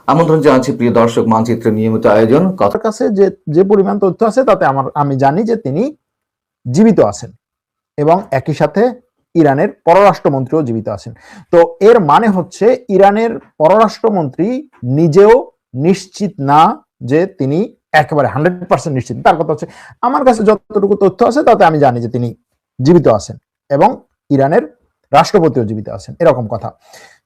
আমন্ত্রণ জানাচ্ছি প্রিয় দর্শক, মানচিত্রের নিয়মিত আয়োজন কথার কাছে যে পরিমাণ তথ্য আছে তাতে আমি জানি যে তিনি জীবিত আছেন এবং একই সাথে ইরানের পররাষ্ট্রমন্ত্রীও জীবিত আছেন। তো এর মানে হচ্ছে ইরানের পররাষ্ট্রমন্ত্রী নিজেও নিশ্চিত না যে তিনি একেবারে 100% নিশ্চিত। তার কথা হচ্ছে আমার কাছে যতটুকু তথ্য আছে তাতে আমি জানি যে তিনি জীবিত আছেন এবং ইরানের রাষ্ট্রপতিও জীবিত আছেন, এরকম কথা।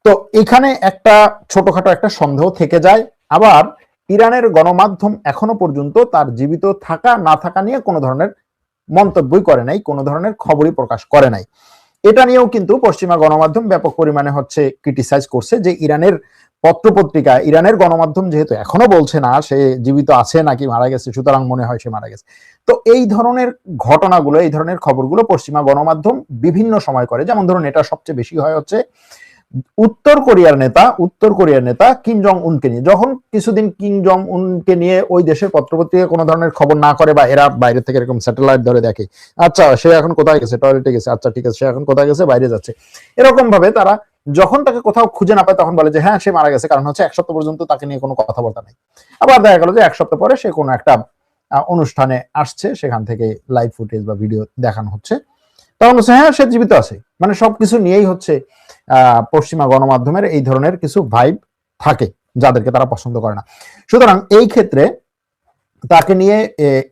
তো এখানে একটা ছোটখাটো একটা সন্দেহ থেকে যায়। আবার ইরানের গণমাধ্যম এখনো পর্যন্ত তার জীবিত থাকা না থাকা নিয়ে কোনো ধরনের মন্তব্যই করে নাই, কোনো ধরনের খবরই প্রকাশ করে নাই। এটা নিয়েও কিন্তু পশ্চিমা গণমাধ্যম ব্যাপক পরিমাণে হচ্ছে ক্রিটিসাইজ করছে যে ইরানের পত্রপত্রিকা, ইরানের গণমাধ্যম যেহেতু এখনো বলছে না সে জীবিত আছে নাকি মারা গেছে, সুতরাং মনে হয় সে মারা গেছে। তো এই ধরনের ঘটনাগুলো, এই ধরনের খবরগুলো পশ্চিমা গণমাধ্যম বিভিন্ন সময় করে। যেমন ধরুন, এটা সবচেয়ে বেশি হয় হচ্ছে উত্তর কোরিয়ার নেতা কিম জং উনকে নিয়ে। যখন কিছুদিন কিম জং উনকে নিয়ে ওই দেশের পত্রপত্রিকা কোনো ধরনের খবর না করে বা এরা বাইরে থেকে এরকম স্যাটেলাইট ধরে দেখে, আচ্ছা সে এখন কোথায় গেছে, টয়লেটে গেছে, আচ্ছা ঠিক আছে সে এখন কোথায় গেছে, বাইরে যাচ্ছে, এরকম ভাবে তারা যখন তাকে কোথাও খুঁজে না পায় তখন বলে যে হ্যাঁ সে মারা গেছে, কারণ হচ্ছে এক সপ্তাহ পর্যন্ত তাকে নিয়ে কোনো কথাবার্তা নেই। আবার দেখা গেল যে এক সপ্তাহ পরে সে কোনো একটা অনুষ্ঠানে আসছে, সেখান থেকে লাইভ ফুটেজ বা ভিডিও দেখানো হচ্ছে, তখন হচ্ছে হ্যাঁ সে জীবিত আছে। মানে সবকিছু নিয়েই হচ্ছে পশ্চিমা গণমাধ্যমের এই ধরনের কিছু ভাইব থাকে যাদেরকে তারা পছন্দ করে না। সুতরাং এই ক্ষেত্রে তাকে নিয়ে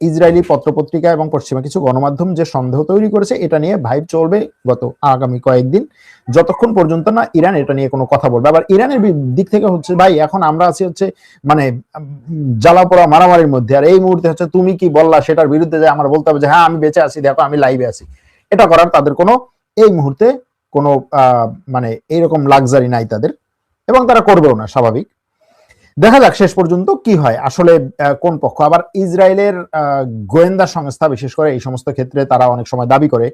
ইসরায়েলি পত্রপত্রিকা এবং পশ্চিমা কিছু গণমাধ্যম যে সন্দেহ তৈরি করেছে, এটা নিয়ে ভাইব চলবে গত আগামী কয়েকদিন, যতক্ষণ পর্যন্ত না ইরান এটা নিয়ে কোনো কথা বলবে। আবার ইরানের দিক থেকে হচ্ছে ভাই এখন আমরা আছি হচ্ছে মানে জ্বালাপোড়া মারামারির মধ্যে, আর এই মুহূর্তে হচ্ছে তুমি কি বললা সেটার বিরুদ্ধে যে আমার বলতে হবে যে হ্যাঁ আমি বেঁচে আছি, দেখো আমি লাইভে আছি। এটা করার তাদের কোনো এই মুহূর্তে কোনো মানে এইরকম লাক্সারি নাই তাদের, এবং তারা করবেও না, স্বাভাবিক। দেখা যাক শেষ পর্যন্ত কি হয়, আসলে কোন পক্ষ। আবার ইসরায়েলের গোয়েন্দা সংস্থা বিশেষ করে এই সমস্ত ক্ষেত্রে তারা অনেক সময় দাবি করে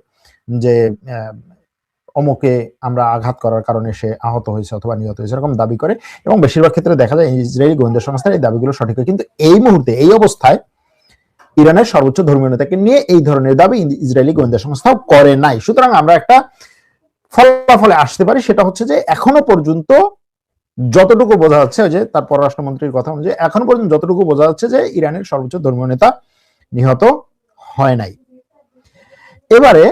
যে অমুকে আমরা আঘাত করার কারণে সে আহত হয়েছে অথবা নিহত হয়েছে, এরকম দাবি করে, এবং বেশিরভাগ ক্ষেত্রে দেখা যায় ইসরায়েলি গোয়েন্দা সংস্থার এই দাবিগুলো সঠিক হয়। কিন্তু এই মুহূর্তে এই অবস্থায় ইরানের সর্বোচ্চ ধর্মীয় নেতাকে নিয়ে এই ধরনের দাবি ইসরায়েলি গোয়েন্দা সংস্থাও করে নাই। সুতরাং আমরা একটা ফলাফলে আসতে পারি, সেটা হচ্ছে যে এখনো পর্যন্ত যতটুকু বোঝা যাচ্ছে, ওই যে তার পররাষ্ট্রমন্ত্রীর কথা অনুযায়ী এখনো পর্যন্ত যতটুকু বোঝা যাচ্ছে যে ইরানের সর্বোচ্চ ধর্মীয় নেতা নিহত হয় নাই। এবারে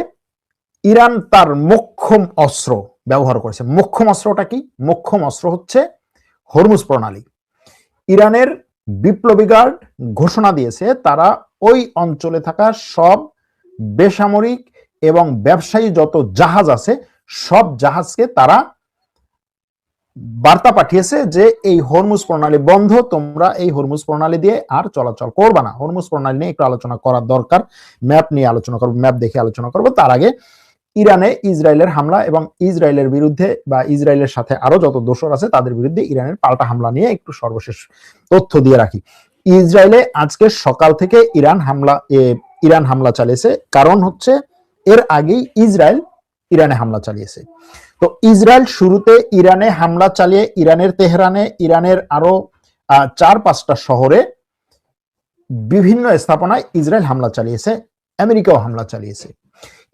ইরান তার মোক্ষম অস্ত্র ব্যবহার করেছে। মোক্ষম অস্ত্রটা কি? মোক্ষম অস্ত্র হচ্ছে হরমুজ প্রণালী। ইরানের বিপ্লবী গার্ড ঘোষণা দিয়েছে তারা ওই অঞ্চলে থাকা সব বেসামরিক এবং ব্যবসায়ী যত জাহাজ আছে সব জাহাজকে তারা বার্তা পাঠিয়েছে যে এই হরমুজ প্রণালী বন্ধ, তোমরা এই হরমুজ প্রণালী দিয়ে আর চলাচল করবে না। হরমুজ প্রণালী নিয়ে একটু আলোচনা করার দরকার, ম্যাপ নিয়ে আলোচনা করবো, ম্যাপ দেখে আলোচনা করবো। তার আগে ইরানে ইসরায়েলের হামলা এবং ইসরায়েলের বিরুদ্ধে বা ইসরায়েলের সাথে আরো যত দোসর আছে তাদের বিরুদ্ধে ইরানের পাল্টা হামলা নিয়ে একটু সর্বশেষ তথ্য দিয়ে রাখি। ইসরায়েলে আজকে সকাল থেকে ইরান হামলা চালিয়েছে, কারণ হচ্ছে এর আগেই ইসরায়েল ইরানে হামলা চালিয়েছে। তো ইসরায়েল শুরুতে ইরানে হামলা চালিয়ে ইরানের তেহরানে, ইরানের আরো 4-5টা শহরে বিভিন্ন স্থাপনায় ইসরায়েল হামলা চালিয়েছে, আমেরিকাও হামলা চালিয়েছে।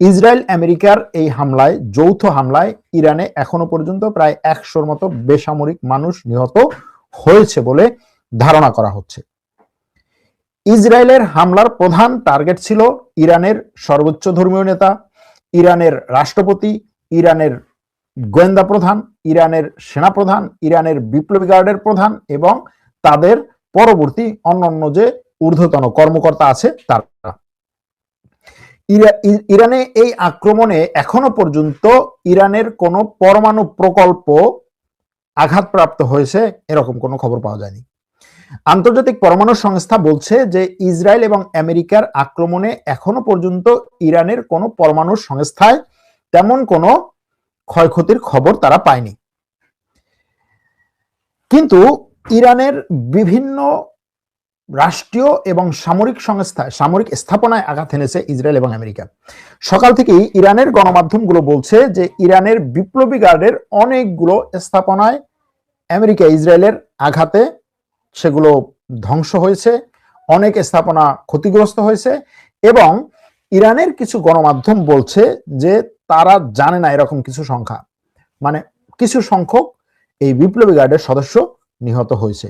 ইসরায়েল আমেরিকার এই হামলায়, যৌথ হামলায় ইরানে এখনো পর্যন্ত প্রায় 100-র মতো বেসামরিক মানুষ নিহত হয়েছে বলে ধারণা করা হচ্ছে। ইসরায়েলের হামলার প্রধান টার্গেট ছিল ইরানের সর্বোচ্চ ধর্মীয় নেতা, ইরানের রাষ্ট্রপতি, ইরানের গোয়েন্দা প্রধান, ইরানের সেনাপ্রধান, ইরানের বিপ্লবী গার্ডের প্রধান এবং তাদের পরবর্তী অন্যান্য যে ঊর্ধ্বতন কর্মকর্তা আছে তারা। ইরানে এই আক্রমণে এখনো পর্যন্ত ইরানের কোনো পরমাণু প্রকল্প আঘাতপ্রাপ্ত হয়েছে এরকম কোনো খবর পাওয়া যায়নি। আন্তর্জাতিক পরমাণু সংস্থা বলছে যে ইসরায়েল এবং আমেরিকার আক্রমণে এখনো পর্যন্ত ইরানের কোনো পরমাণু সংস্থায় তেমন কোনো ক্ষয়ক্ষতির খবর তারা পায়নি। কিন্তু ইরানের বিভিন্ন রাষ্ট্রীয় এবং সামরিক সংস্থায়, সামরিক স্থাপনায় আঘাত এনেছে ইসরায়েল এবং আমেরিকা। সকাল থেকেই ইরানের গণমাধ্যমগুলো বলছে যে ইরানের বিপ্লবী গার্ডের অনেকগুলো স্থাপনায় আমেরিকা ইসরায়েলের আঘাতে সেগুলো ধ্বংস হয়েছে, অনেক স্থাপনা ক্ষতিগ্রস্ত হয়েছে, এবং ইরানের কিছু গণমাধ্যম বলছে যে তারা জানে না এরকম কিছু সংখ্যা, মানে কিছু সংখ্যক এই বিপ্লবী গার্ডের সদস্য নিহত হয়েছে।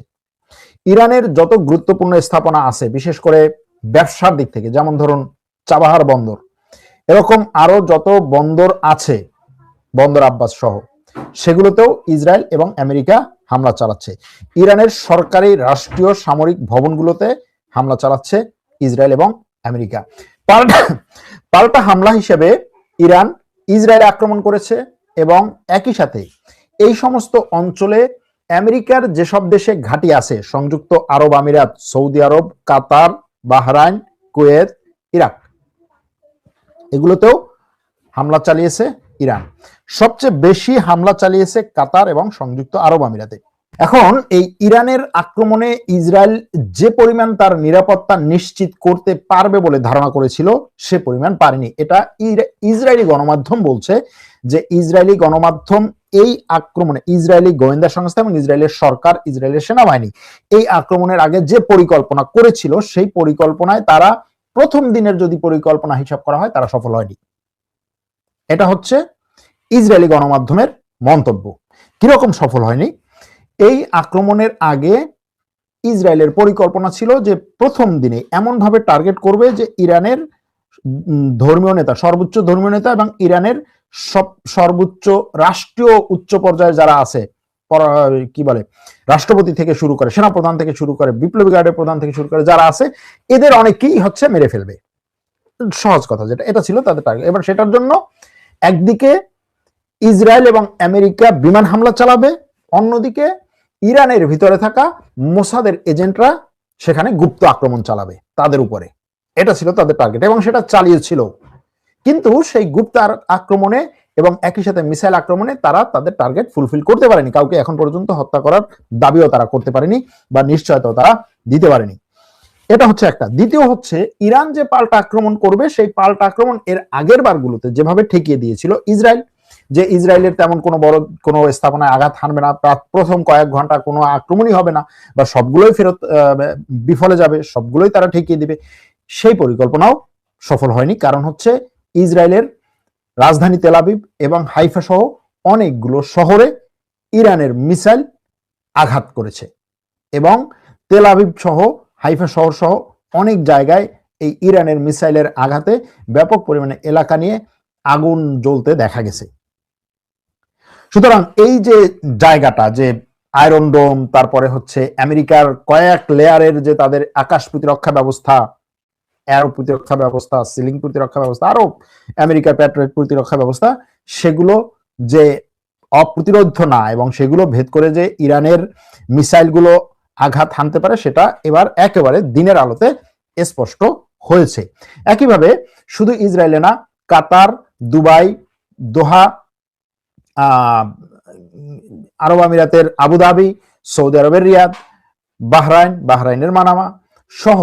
ইরানের যত গুরুত্বপূর্ণ স্থাপনা আছে, বিশেষ করে ব্যবসার দিক থেকে, যেমন ধরুন চাবাহার বন্দর, এরকম আরো যত বন্দর আছে, বন্দর আব্বাস সহ, সেগুলোতেও ইসরায়েল এবং আমেরিকা হামলা চালাচ্ছে। ইরানের সরকারি রাষ্ট্রীয় সামরিক ভবনগুলোতে হামলা চালাচ্ছে ইসরায়েল এবং আমেরিকা। পাল্টা পাল্টা হামলা হিসেবে ইরান ইসরায়েলে আক্রমণ করেছে এবং একই সাথে এই সমস্ত অঞ্চলে আমেরিকার যেসব দেশে ঘাঁটি আছে, সংযুক্ত আরব আমিরাত, সৌদি আরব, কাতার, বাহরাইন, কুয়েত, ইরাক, এগুলোতেও হামলা চালিয়েছে ইরান। সবচেয়ে বেশি হামলা চালিয়েছে কাতার এবং সংযুক্ত আরব আমিরাতে। এখন এই ইরানের আক্রমণে ইসরায়েল যে পরিমাণ তার নিরাপত্তা নিশ্চিত করতে পারবে বলে ধারণা করেছিল, সে পরিমাণ পারেনি। এটা ইসরায়েলি গণমাধ্যম বলছে যে ইসরায়েলি গণমাধ্যম এই আক্রমণে, ইসরায়েলি গোয়েন্দা সংস্থা এবং ইসরায়েলের সরকার, ইসরায়েলের সেনাবাহিনী এই আক্রমণের আগে যে পরিকল্পনা করেছিল, সেই পরিকল্পনায় তারা প্রথম দিনের যদি পরিকল্পনা হিসাব করা হয়, তারা সফল হয়নি। এটা হচ্ছে ইসরায়েলি গণমাধ্যমের মন্তব্য। কিরকম সফল হয়নি? এই আক্রমণের আগে ইসরায়েলের পরিকল্পনা ছিল যে প্রথম দিনে এমন ভাবে টার্গেট করবে যে ইরানের ধর্মীয় নেতা, সর্বোচ্চ ধর্মীয় নেতা এবং ইরানের সর্বোচ্চ রাষ্ট্রীয় উচ্চ পর্যায়ে যারা আছে, কি বলে, রাষ্ট্রপতি থেকে শুরু করে, সেনাপ্রধান থেকে শুরু করে, বিপ্লবী গার্ডের প্রধান থেকে শুরু করে যারা আছে, এদের অনেকেই হচ্ছে মেরে ফেলবে। সহজ কথা, যেটা এটা ছিল তাদের টার্গেট। এবার সেটার জন্য একদিকে ইসরায়েল এবং আমেরিকা বিমান হামলা চালাবে, অন্যদিকে ইরানের ভিতরে থাকা মোসাদের এজেন্টরা সেখানে গুপ্ত আক্রমণ চালাবে তাদের উপরে। এটা ছিল তাদের টার্গেট এবং সেটা চালিয়েছিল। কিন্তু সেই গুপ্ত আক্রমণে এবং একই সাথে মিসাইল আক্রমণে তারা তাদের টার্গেট ফুলফিল করতে পারেনি। কাউকে এখন পর্যন্ত হত্যা করার দাবিও তারা করতে পারেনি বা নিশ্চয়তাও তারা দিতে পারেনি। এটা হচ্ছে একটা। দ্বিতীয় হচ্ছে, ইরান যে পাল্টা আক্রমণ করবে, সেই পাল্টা আক্রমণ এর আগের বারগুলোতে যেভাবে ঠেকিয়ে দিয়েছিল ইসরায়েল, যে ইসরায়েলের তেমন কোনো বড় কোনো স্থাপনায় আঘাত হানবে না, প্রথম কয়েক ঘন্টা কোনো আক্রমণই হবে না, বা সবগুলোই ফেরত বিফলে যাবে, সবগুলোই তারা ঠেকিয়ে দিবে, সেই পরিকল্পনাও সফল হয়নি। কারণ হচ্ছে ইসরায়েলের রাজধানী তেল আবিব এবং হাইফা সহ অনেকগুলো শহরে ইরানের মিসাইল আঘাত করেছে এবং তেল আবিব সহ হাইফা শহর সহ অনেক জায়গায় এই ইরানের মিসাইলের আঘাতে ব্যাপক পরিমাণে এলাকা নিয়ে আগুন জ্বলতে দেখা গেছে। সুতরাং এই যে জায়গাটা, যে আয়রন ডোম, তারপরে হচ্ছে আমেরিকার কয়েক লেয়ারের যে তাদের আকাশ প্রতিরক্ষা ব্যবস্থা, এয়ার প্রতিরক্ষা ব্যবস্থা, সিলিং প্রতিরক্ষা ব্যবস্থা, আরো আমেরিকার প্যাট্রিয়ট প্রতিরক্ষা ব্যবস্থা, সেগুলো যে অপ্রতিরোধ্য না এবং সেগুলো ভেদ করে যে ইরানের মিসাইলগুলো আঘাত হানতে পারে, সেটা এবার একেবারে দিনের আলোতে স্পষ্ট হয়েছে। একইভাবে শুধু ইসরায়েলে না, কাতার, দুবাই, দোহা, আরব আমিরাতের আবুধাবি, সৌদি আরবের রিয়াদ, বাহরাইনের মানামা সহ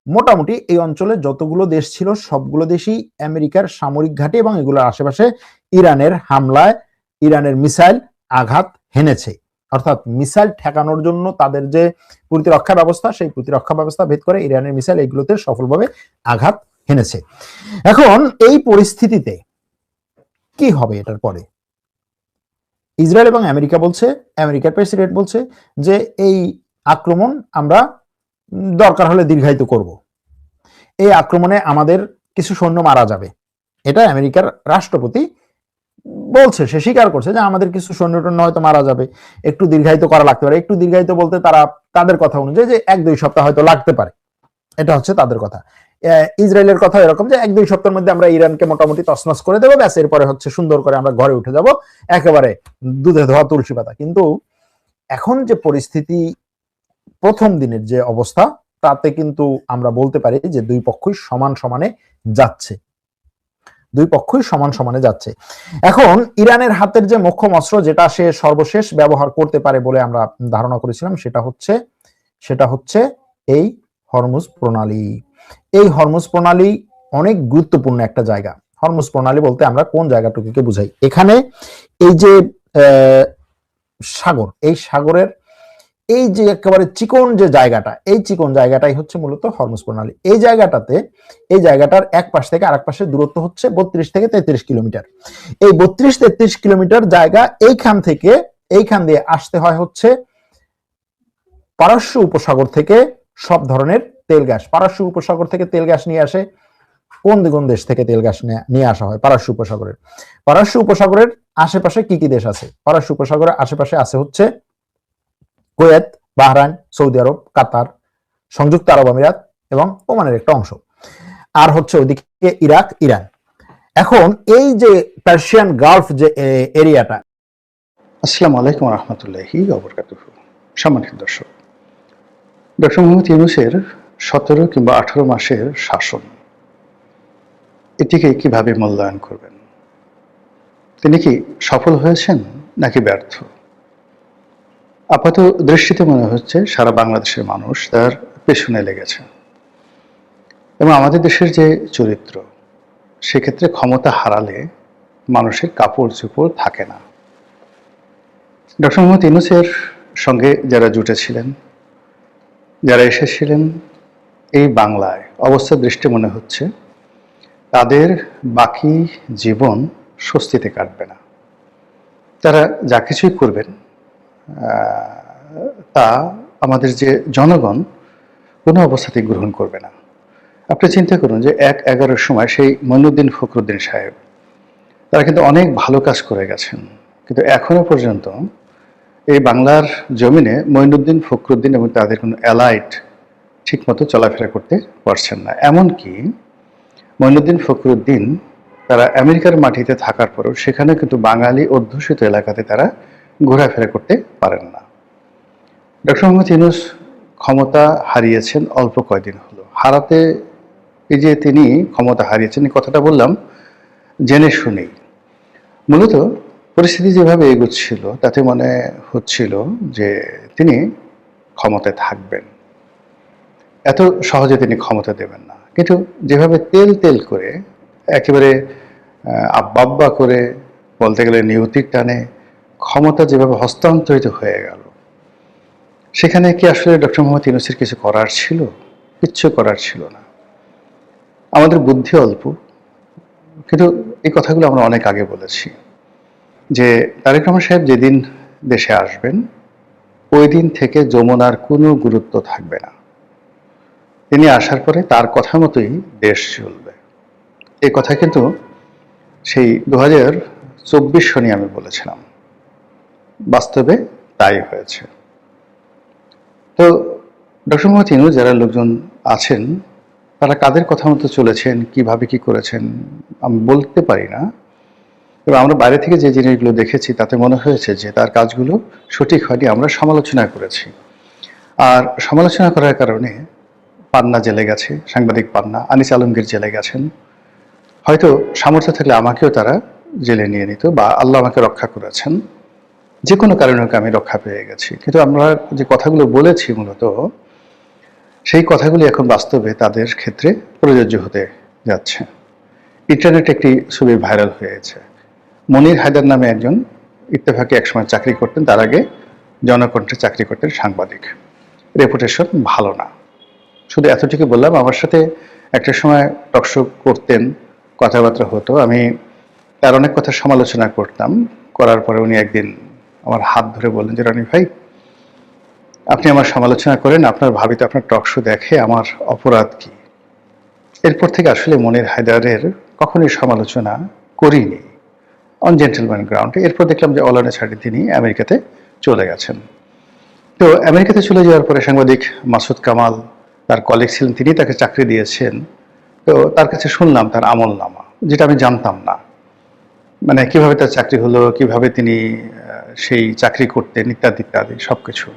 মোটামুটি এই অঞ্চলে যতগুলো দেশ ছিল, সবগুলো দেশই আমেরিকার সামরিক ঘাঁটি এবং এগুলোর আশেপাশে ইরানের হামলায়, ইরানের মিসাইল আঘাত হেনেছে। অর্থাৎ মিসাইল ঠেকানোর জন্য তাদের যে প্রতিরক্ষা ব্যবস্থা, সেই প্রতিরক্ষা ব্যবস্থা ভেদ করে ইরানের মিসাইল এগুলোতে সফলভাবে আঘাত হেনেছে। এখন এই পরিস্থিতিতে কি হবে এটার পরে? ইসরায়েল এবং আমেরিকা বলছে, আমেরিকার প্রেসিডেন্ট বলছে যে এই আক্রমণ আমরা দরকার হলে দীর্ঘায়িত করব। এই আক্রমণে আমাদের কিছু সৈন্য মারা যাবে। এটা আমেরিকার রাষ্ট্রপতি বলছে, সে স্বীকার করছে যে আমাদের কিছু সৈন্য হয়তো মারা যাবে, একটু দীর্ঘায়িত করা লাগতে পারে। একটু দীর্ঘায়িত বলতে তারা তাদের কথা অনুযায়ী যে 1-2 সপ্তাহ হয়তো লাগতে পারে, এটা হচ্ছে তাদের কথা। ইসরায়েলের কথা এরকম যে 1-2 সপ্তাহের মধ্যে আমরা ইরানকে মোটামুটি তছনছ করে দেবো, ব্যাস, এরপরে হচ্ছে সুন্দর করে আমরা ঘরে উঠে যাব, একেবারে দুধে ধোয়া তুলসী পাতা। কিন্তু এখন যে পরিস্থিতি, প্রথম দিনের যে অবস্থা, তাতে কিন্তু আমরা বলতে পারি যে দুই পক্ষই সমান সমানে যাচ্ছে, দুই পক্ষই সমান সমানে যাচ্ছে। এখন ইরানের হাতের যে মোক্ষম অস্ত্র, যেটা সে সর্বশেষ ব্যবহার করতে পারে বলে আমরা ধারণা করেছিলাম, সেটা হচ্ছে এই হরমুজ প্রণালী। এই হরমুজ প্রণালী অনেক গুরুত্বপূর্ণ একটা জায়গা। হরমুজ প্রণালী বলতে আমরা কোন জায়গাটুকুকে বুঝাই? এখানে এই যে সাগর, এই সাগরের এই যে একেবারে চিকন যে জায়গাটা, এই চিকন জায়গাটাই হচ্ছে মূলত হরমুজ প্রণালী। এই জায়গাটার এক পাশ থেকে আরেক পাশের দূরত্ব হচ্ছে 32 থেকে 33 কিলোমিটার। এই 32-33 কিলোমিটার জায়গা, এইখান দিয়ে আসতে হয় হচ্ছে পারস্য উপসাগর থেকে সব ধরনের তেল গ্যাস, পারস্য উপসাগর থেকে তেল গ্যাস নিয়ে আসে। কোন কোন দেশ থেকে তেল গ্যাস নিয়ে আসা হয় পারস্য উপসাগরের? পারস্য উপসাগরের আশেপাশে কি কি দেশ আছে? পারস্য উপসাগরের আশেপাশে আছে হচ্ছে কুয়েত, বাহরাইন, সৌদি আরব, কাতার, সংযুক্ত আরব আমিরাত এবং ওমানের একটা অংশ, আর হচ্ছে ওইদিকে ইরাক, ইরান। এখন এই যে পার্সিয়ান গালফ যে এরিয়াটা। আসসালামু আলাইকুম রহমতুল্লাহি ওয়া বারাকাতুহু। সম্মানিত দর্শক, ডক্টর মোহাম্মদ ইউনূসের 17 কিংবা 18 মাসের শাসন, এটিকে কিভাবে মূল্যায়ন করবেন? তিনি কি সফল হয়েছেন নাকি ব্যর্থ? আপাত দৃষ্টিতে মনে হচ্ছে সারা বাংলাদেশের মানুষ তার পেছনে লেগেছে, এবং আমাদের দেশের যে চরিত্র, সেক্ষেত্রে ক্ষমতা হারালে মানুষের কাপড় চোপড় থাকে না। ডক্টর মোহাম্মদ ইউনূসের সঙ্গে যারা জুটেছিলেন, যারা এসেছিলেন এই বাংলায়, অবস্থার দৃষ্টি মনে হচ্ছে তাদের বাকি জীবন স্বস্তিতে কাটবে না। তারা যা কিছুই করবেন তা আমাদের যে জনগণ কোনো অবস্থাতেই গ্রহণ করবে না। আপনি চিন্তা করুন যে 1/11 সময় সেই মঈনুদ্দিন ফখরুদ্দিন সাহেব, তারা কিন্তু অনেক ভালো কাজ করে গেছেন, কিন্তু এখনো পর্যন্ত এই বাংলার জমিনে মঈনুদ্দিন ফখরুদ্দিন এবং তাদের কোনো অ্যালাইট ঠিকমতো চলাফেরা করতে পারছেন না। এমনকি মঈনুদ্দিন ফখরুদ্দিন তারা আমেরিকার মাটিতে থাকার পরেও সেখানে কিন্তু বাঙালি অধ্যুষিত এলাকাতে তারা ঘোরাফেরা করতে পারেন না। ডক্টর মোহাম্মদ ইউনূস ক্ষমতা হারিয়েছেন অল্প কয়দিন হলো। হারাতে এই যে তিনি ক্ষমতা হারিয়েছেন, এই কথাটা বললাম জেনে শুনেই। মূলত পরিস্থিতি যেভাবে এগোচ্ছিল তাতে মনে হচ্ছিল যে তিনি ক্ষমতায় থাকবেন, এত সহজে তিনি ক্ষমতা দেবেন না। কিন্তু যেভাবে তেল তেল করে, একেবারে আব্বা করে, বলতে গেলে নিয়তির টানে ক্ষমতা যেভাবে হস্তান্তরিত হয়ে গেল, সেখানে কি আসলে ডক্টর মোহাম্মদ ইউনূসের কিছু করার ছিল? কিচ্ছু করার ছিল না। আমাদের বুদ্ধি অল্প, কিন্তু এই কথাগুলো আমরা অনেক আগে বলেছি যে তারেক রহমান সাহেব যেদিন দেশে আসবেন, ওই দিন থেকে যমুনার কোনো গুরুত্ব থাকবে না। তিনি আসার পরে তার কথা মতোই দেশ চলবে। এই কথা কিন্তু সেই 2024 সনে আমি বলেছিলাম, বাস্তবে তাই হয়েছে। তো ডক্টর মোহাম্মদ ইউনূস যারা লোকজন আছেন, তারা কাদের কথা মতো চলেছেন, কিভাবে কি করেছেন আমি বলতে পারি না, এবং আমরা বাইরে থেকে যে জিনিসগুলো দেখেছি তাতে মনে হয়েছে যে তার কাজগুলো সঠিক হয়নি। আমরা সমালোচনা করেছি, আর সমালোচনা করার কারণে পান্না জেলে গেছে, সাংবাদিক পান্না, আনিস আলমগীর জেলে গেছেন। হয়তো সামর্থ্য থাকলে আমাকেও তারা জেলে নিয়ে নিত, বা আল্লাহ আমাকে রক্ষা করেছেন, যে কোনো কারণে আমি রক্ষা পেয়ে গেছি। কিন্তু আমরা যে কথাগুলো বলেছি মূলত সেই কথাগুলি এখন বাস্তবে তাদের ক্ষেত্রে প্রযোজ্য হতে যাচ্ছে। ইন্টারনেটে একটি ছবি ভাইরাল হয়েছে। মনির হায়দার নামে একজন ইত্তেফাকে একসময় চাকরি করতেন, তার আগে জনকণ্ঠে চাকরি করতেন সাংবাদিক। রেপুটেশন ভালো না। শুধু এতটুকু বললাম, আমার সাথে একটা সময় টকশো করতেন, কথাবার্তা হতো, আমি তার অনেক কথা সমালোচনা করতাম। করার পরে উনি একদিন আমার হাত ধরে বললেন যে, রনি ভাই, আপনি আমার সমালোচনা করেন, আপনার ভাবি তো আপনার টকশো দেখে, আমার অপরাধ কি? এরপর থেকে আসলে মনির হায়দারের কখনোই সমালোচনা করিনি, অন জেন্টেলম্যান গ্রাউন্ডে। এরপর দেখলাম যে অলানে ছাড়ি তিনি আমেরিকাতে চলে গেছেন। তো আমেরিকাতে চলে যাওয়ার পরে সাংবাদিক মাসুদ কামাল, তার কলিগ ছিলেন, তিনি তাকে চাকরি দিয়েছেন। তো তার কাছে শুনলাম তার আমলনামা, যেটা আমি জানতাম না, মানে কিভাবে তার চাকরি হলো, কিভাবে তিনি সেই চাকরি করতেন, ইত্যাদি ইত্যাদি সবকিছু।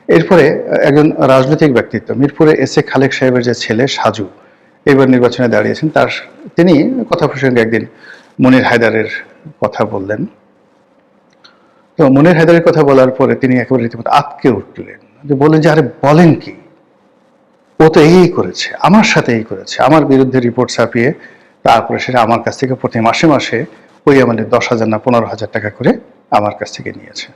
এরপরে একজন রাজনৈতিক ব্যক্তিত্ব, মিরপুরে এস এ খালেক সাহেবের যে ছেলে সাজু, এবার নির্বাচনে দাঁড়িয়েছেন, তিনি কথা প্রসঙ্গে একদিন মনির হায়দারের কথা বললেন। তো মনির হায়দারের কথা বলার পরে তিনি একেবারে রীতিমতো আঁতকে উঠলেন, যে বললেন যে, আরে বলেন কি, ও তো এই করেছে, আমার সাথে এই করেছে, আমার বিরুদ্ধে রিপোর্ট ছাপিয়ে তারপরে সেটা আমার কাছ থেকে প্রতি মাসে মাসে ওই আমাদের 10,000 না 15,000 টাকা করে আমার কাছ থেকে নিয়েছে।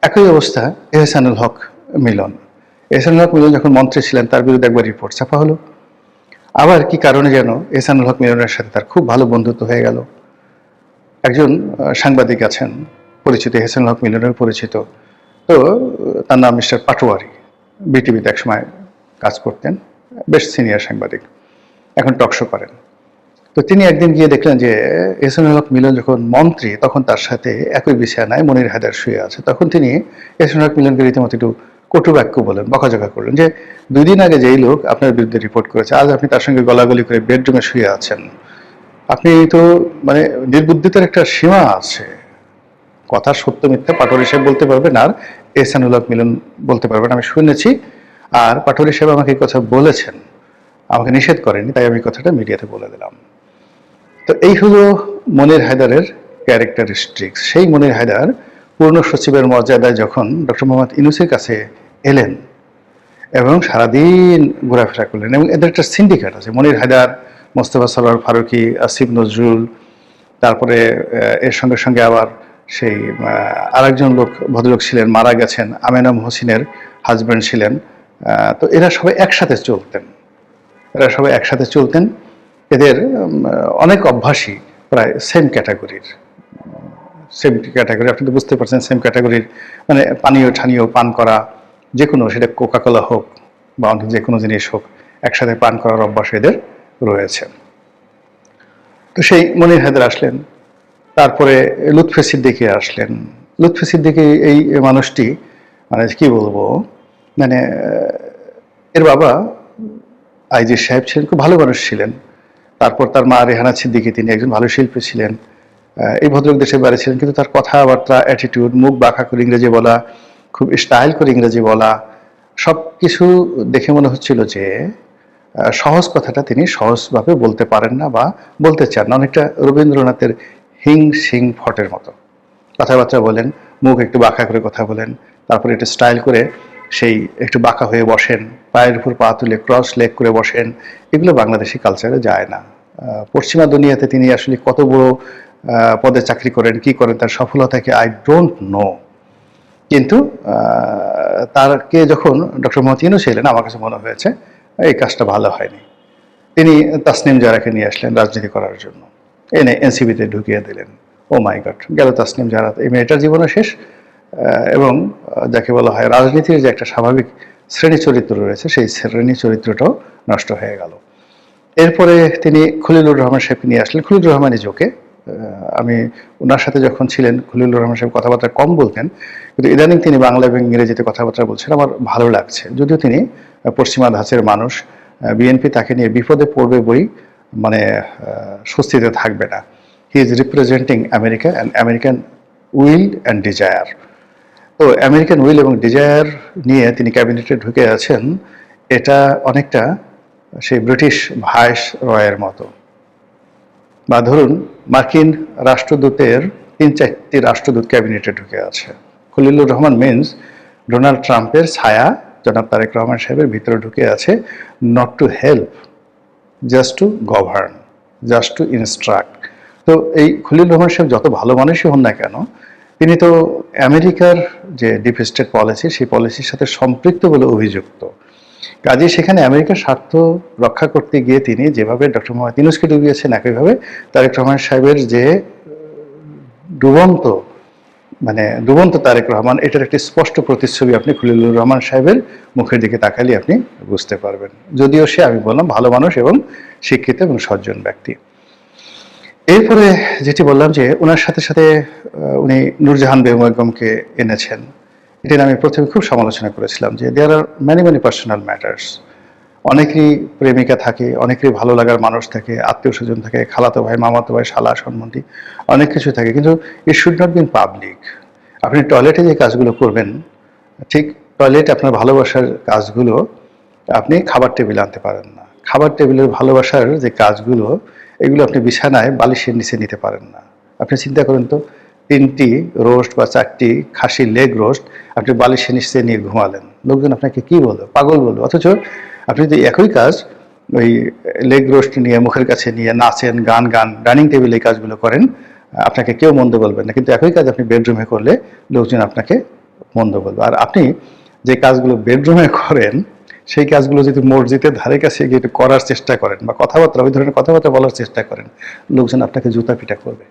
একই অবস্থা এহসানুল হক মিলন। এহসানুল হক মিলন যখন মন্ত্রী ছিলেন, তার বিরুদ্ধে একবার রিপোর্ট ছাপা হলো। আবার কি কারণে যেন এহসানুল হক মিলনের সাথে তার খুব ভালো বন্ধুত্ব হয়ে গেল। একজন সাংবাদিক আছেন পরিচিত, এহসানুল হক মিলনের পরিচিত, তো তার নাম মিস্টার পাটোয়ারি, বিটিভিতে একসময় কাজ করতেন, বেশ সিনিয়র সাংবাদিক, এখন টকশো করেন। তো তিনি একদিন গিয়ে দেখলেন যে এহসানুল হক মিলন যখন মন্ত্রী, তখন তার সাথে একই বিছানায় মনির হায়দার শুয়ে আছে। তখন তিনি এহসানুল হক মিলনকে রীতিমতো একটু কটু বাক্য বলেন, বকাঝকা করলেন যে 2 দিন আগে যেই লোক আপনার বিরুদ্ধে রিপোর্ট করেছে, আজ আপনি তার সঙ্গে গলাগলি করে বেডরুমে শুয়ে আছেন। আপনি তো মানে নির্বুদ্ধিতার একটা সীমা আছে। কথা সত্য মিথ্যা পাটোয়ারি সাহেব বলতে পারবেন, আর এহসানুল হক মিলন বলতে পারবেন। আমি শুনেছি, আর পাটোয়ারি সাহেব আমাকে এই কথা বলেছেন, আমাকে নিষেধ করেনি, তাই আমি কথাটা মিডিয়াতে বলে দিলাম। তো এই হলো মনির হায়দারের ক্যারেক্টারিস্টিক্স। সেই মনির হায়দার পূর্ণ সচিবের মর্যাদায় যখন ডক্টর মোহাম্মদ ইউনূসের কাছে এলেন এবং সারাদিন ঘোরাফেরা করলেন, এবং এদের একটা সিন্ডিকেট আছে, মনির হায়দার, মোস্তফা সরোয়ার ফারুকী, আসিফ নজরুল, তারপরে এর সঙ্গে সঙ্গে আবার সেই আরেকজন ভদ্রলোক ছিলেন, মারা গেছেন, আমেনা মহসিনের হাজব্যান্ড ছিলেন। তো এরা সবাই একসাথে চলতেন। এদের অনেক অভ্যাসই প্রায় সেম ক্যাটাগরির। আপনি তো বুঝতে পারছেন, সেম ক্যাটাগরির মানে পানীয় ঠানীয় পান করা, যে কোনো, সেটা কোকাকোলা হোক বা অন্য যে কোনো জিনিস হোক, একসাথে পান করার অভ্যাস এদের রয়েছে। তো সেই মনির হায়দার আসলেন, তারপরে লুৎফে সিদ্দিকী আসলেন। লুৎফে সিদ্দিকী এই মানুষটি মানে কি বলবো, মানে এর বাবা আইজি সাহেব ছিলেন, খুব ভালো মানুষ ছিলেন। তারপর তার মা রেহানা সিদ্দিকী, তিনি একজন ভালো শিল্পী ছিলেন। এই ভদ্রলোক দেশের বাইরে ছিলেন, কিন্তু তার কথাবার্তা, অ্যাটিটিউড, মুখ বাঁকা করে ইংরেজি বলা, খুব স্টাইল করে ইংরেজি বলা, সব কিছু দেখে মনে হচ্ছিল যে সহজ কথাটা তিনি সহজভাবে বলতে পারেন না বা বলতে চান না। অনেকটা রবীন্দ্রনাথের হিং সিং ফটের মতো কথাবার্তা বলেন, মুখ একটু বাঁকা করে কথা বলেন, তারপরে একটু স্টাইল করে সেই একটু বাঁকা হয়ে বসেন, পায়ের উপর পা তুলে ক্রস লেগ করে বসেন। এগুলো বাংলাদেশি কালচারে যায় না। পশ্চিমা দুনিয়াতে তিনি আসলে কত বড় পদে চাকরি করেন, কি করেন, তার সফলতাকে আই ডোন্ট নো। কিন্তু তারকে যখন ডক্টর মোহাম্মদ ইউনূস এলেন, আমার কাছে মনে হয়েছে এই কাজটা ভালো হয়নি। তিনি তাসনিম জারাকে নিয়ে আসলেন রাজনীতি করার জন্য, এনে এনসিবিতে ঢুকিয়ে দিলেন। ও মাই গড, গেল তাসনিম জারা। এই মেয়েটার জীবনও শেষ, এবং যাকে বলা হয় রাজনীতির যে একটা স্বাভাবিক শ্রেণী চরিত্র রয়েছে, সেই শ্রেণী চরিত্রটাও নষ্ট হয়ে গেল। এরপরে তিনি খলিলুর রহমান সাহেবকে নিয়ে আসলেন। খলিলুর রহমান নিজকে, আমি ওনার সাথে যখন ছিলেন, খলিলুর রহমান সাহেব কথাবার্তা কম বলতেন, কিন্তু ইদানিং তিনি বাংলা এবং ইংরেজিতে কথাবার্তা বলছেন, আমার ভালো লাগছে। যদিও তিনি পশ্চিমা ধাঁচের মানুষ, বিএনপি তাকে নিয়ে বিপদে পড়বে বই মানে স্বস্তিতে থাকবে না। He is representing America and American will and desire. তো আমেরিকান উইল এবং ডিজায়ার নিয়ে তিনি ক্যাবিনেটে ঢুকে আছেন। এটা অনেকটা সেই ব্রিটিশ ভাইস রয়ের মতো, বা ধরুন মার্কিন রাষ্ট্রদূতের 3-4টি রাষ্ট্রদূত ক্যাবিনেটে ঢুকে আছে। খলিলুর রহমান মিন্স ডোনাল্ড ট্রাম্পের ছায়া জনাব তারেক রহমান সাহেবের ভিতরে ঢুকে আছে, not to help, just to govern, just to instruct. তো এই খলিলুর রহমান সাহেব যত ভালো মানুষই হন না কেন, তিনি তো আমেরিকার যে ডিপ স্টেট পলিসি, সেই পলিসির সাথে সম্পৃক্ত বলে অভিযুক্ত। কাজে সেখানে আমেরিকার স্বার্থ রক্ষা করতে গিয়ে তিনি যেভাবে ডক্টর মোহাম্মদ ইউনূসকে ডুবিয়েছেন, একইভাবে তারেক রহমান সাহেবের যে ডুবন্ত তারেক রহমান, এটার একটি স্পষ্ট প্রতিচ্ছবি আপনি খলিলুর রহমান সাহেবের মুখের দিকে তাকালে আপনি বুঝতে পারবেন। যদিও সে, আমি বললাম, ভালো মানুষ এবং শিক্ষিত এবং সজ্জন ব্যক্তি। এরপরে যেটি বললাম যে ওনার সাথে সাথে উনি নূরজাহান বেগমকে এনেছেন। এটা আমি প্রথমে খুব সমালোচনা করেছিলাম যে দেয়ার আর ম্যানি পার্সোনাল ম্যাটার্স। অনেকেরই প্রেমিকা থাকে, অনেকেরই ভালো লাগার মানুষ থাকে, আত্মীয় স্বজন থাকে, খালাতো ভাই, মামাতো ভাই, শালা, সম্বন্ধী, অনেক কিছু থাকে, কিন্তু it should not be in public. আপনি টয়লেটে যে কাজগুলো করবেন, ঠিক টয়লেট আপনার ভালোবাসার কাজগুলো আপনি খাবার টেবিলে আনতে পারেন না। খাবার টেবিলের ভালোবাসার যে কাজগুলো, এগুলো আপনি বিছানায় বালিশের নিচে নিতে পারেন না। আপনি চিন্তা করেন তো, 3টি রোস্ট বা 4টি খাসির লেগ রোস্ট আপনি বালিশের নিচে নিয়ে ঘুমালেন, লোকজন আপনাকে কি বলবে? পাগল বলবে। অথচ আপনি যদি একই কাজ ওই লেগ রোস্ট নিয়ে মুখের কাছে নিয়ে নাচেন, ডাইনিং টেবিলে এই কাজগুলো করেন, আপনাকে কেউ মন্দ বলবেন না। কিন্তু একই কাজ আপনি বেডরুমে করলে লোকজন আপনাকে মন্দ বলবে। আর আপনি যে কাজগুলো বেডরুমে করেন, সেই কাজগুলো যদি মসজিদের ধারে কাছে গিয়ে একটু করার চেষ্টা করেন বা ওই ধরনের কথাবার্তা বলার চেষ্টা করেন, লোকজন আপনাকে জুতা পিটা করবে,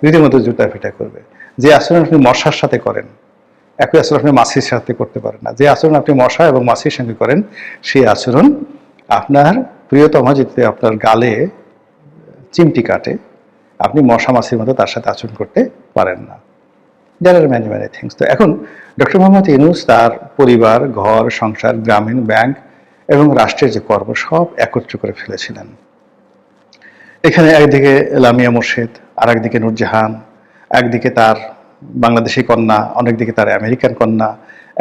রীতিমতো জুতা পিটা করবে। যে আচরণ আপনি মশার সাথে করেন, একই আচরণ আপনি মাছির সাথে করতে পারেন না। যে আচরণ আপনি মশা এবং মাছির সঙ্গে করেন, সেই আচরণ আপনার প্রিয়তমা যদি আপনার গালে চিমটি কাটে, আপনি মশা মাছির মতো তার সাথে আচরণ করতে পারেন না। দেয়ার আর ম্যানি ম্যানি থিংস। তো এখন ডক্টর মোহাম্মদ ইউনূস তার পরিবার, ঘর সংসার, গ্রামীণ ব্যাংক এবং রাষ্ট্রের যে কর্ম সব একত্র করে ফেলেছিলেন। এখানে একদিকে লামিয়া মোর্শেদ, আর একদিকে নূরজাহান, একদিকে তার বাংলাদেশি কন্যা, অনেকদিকে তার আমেরিকান কন্যা,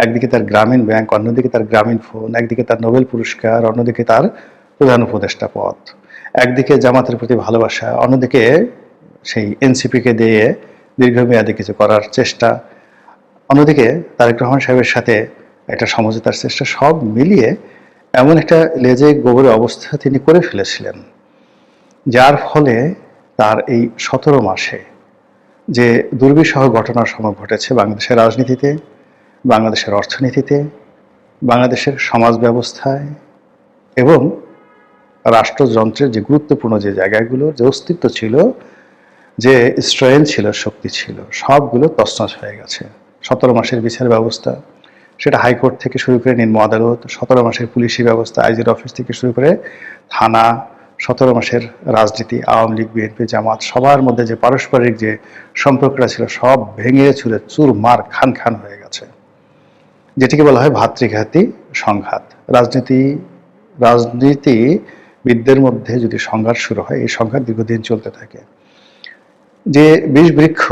একদিকে তার গ্রামীণ ব্যাংক, অন্যদিকে তার গ্রামীণ ফোন, একদিকে তার নোবেল পুরস্কার, অন্যদিকে তার প্রধান উপদেষ্টা পদ, একদিকে জামাতের প্রতি ভালোবাসা, অন্যদিকে সেই এনসিপিকে দিয়ে দীর্ঘমেয়াদী কিছু করার চেষ্টা, অন্যদিকে তারেক রহমান সাহেবের সাথে একটা সমঝোতার চেষ্টা, সব মিলিয়ে এমন একটা লেজে গোবরের অবস্থা তিনি করে ফেলেছিলেন, যার ফলে তার এই 17 মাসে যে দুর্বিষহ ঘটনাসমূহ ঘটেছে বাংলাদেশের রাজনীতিতে, বাংলাদেশের অর্থনীতিতে, বাংলাদেশের সমাজ ব্যবস্থায় এবং রাষ্ট্রযন্ত্রের যে গুরুত্বপূর্ণ যে জায়গাগুলোর যে অস্তিত্ব ছিল, যে স্ট্রেংথ ছিল, শক্তি ছিল, সবগুলো তছনছ হয়ে গেছে। 17 মাসের বিচার ব্যবস্থা, সেটা হাইকোর্ট থেকে শুরু করে নিম্ন আদালত, 17 মাসের পুলিশি ব্যবস্থা, আইজির অফিস থেকে শুরু করে থানা, 17 মাসের রাজনীতি, আওয়ামী লীগ, বিএনপি, জামাত, সবার মধ্যে যে পারস্পরিক যে সম্পর্কটা ছিল সব ভেঙে চুরে চুরমার খান খান হয়ে গেছে, যেটিকে বলা হয় ভাতৃঘাতী সংঘাত। রাজনীতিবিদদের মধ্যে যদি সংঘাত শুরু হয়, এই সংঘাত দীর্ঘদিন চলতে থাকে। যে বিষ বৃক্ষ